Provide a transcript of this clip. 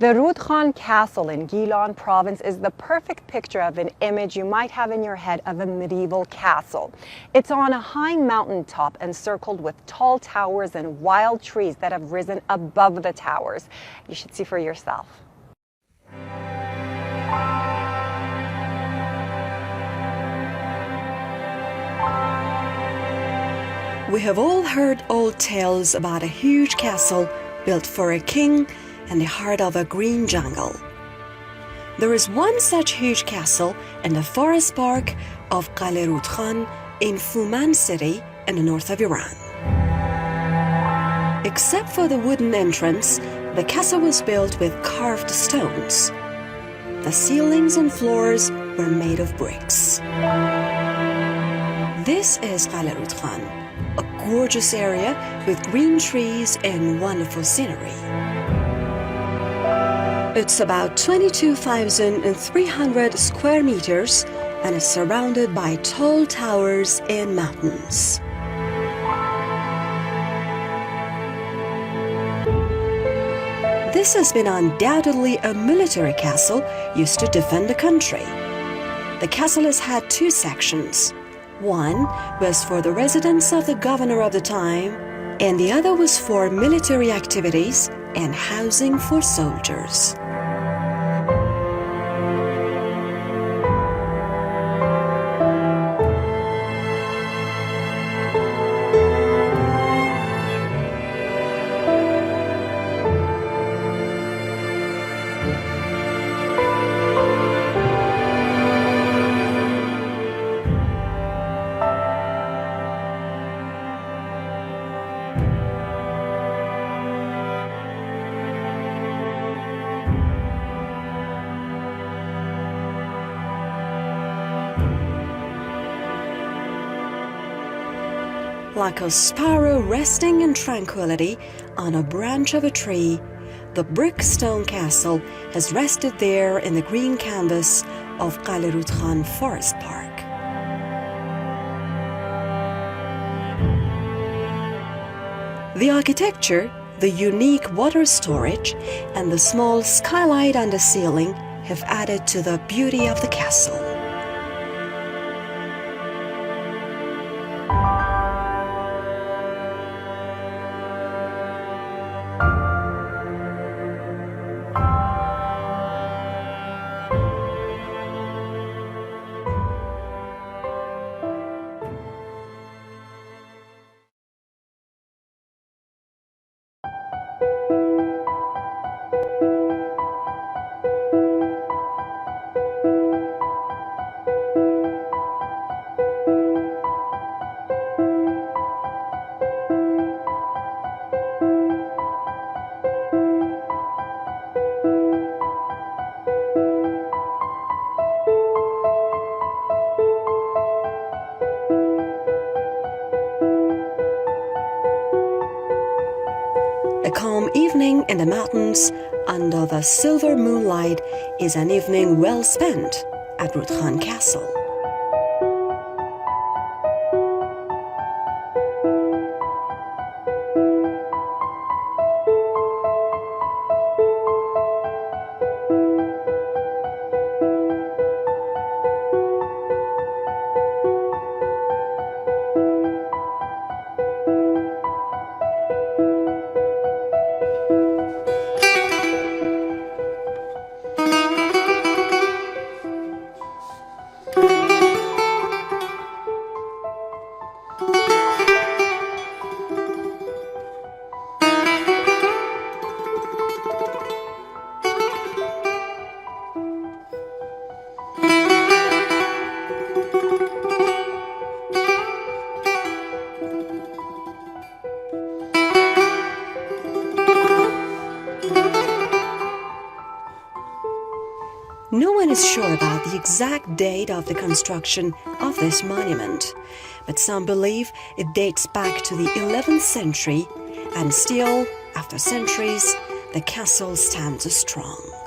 The Rudkhan Castle in Gilan province is the perfect picture of an image you might have in your head of a medieval castle. It's on a high mountaintop encircled with tall towers and wild trees that have risen above the towers. You should see for yourself. We have all heard old tales about a huge castle built for a king in the heart of a green jungle. There is one such huge castle in the forest park of Rudkhan in Fuman city in the north of Iran. Except for the wooden entrance, the castle was built with carved stones. The ceilings and floors were made of bricks. This is Rudkhan, a gorgeous area with green trees and wonderful scenery. It's about 22,300 square meters and is surrounded by tall towers and mountains. This has been undoubtedly a military castle used to defend the country. The castle has had two sections. One was for the residence of the governor of the time, and the other was for military activities and housing for soldiers. Like a sparrow resting in tranquility on a branch of a tree, the brick stone castle has rested there in the green canvas of Rudkhan Forest Park. The architecture, the unique water storage, and the small skylight on the ceiling have added to the beauty of the castle. A calm evening in the mountains under the silver moonlight is an evening well spent at Rudkhan Castle. No one is sure about the exact date of the construction of this monument, but some believe it dates back to the 11th century, and still, after centuries, the castle stands strong.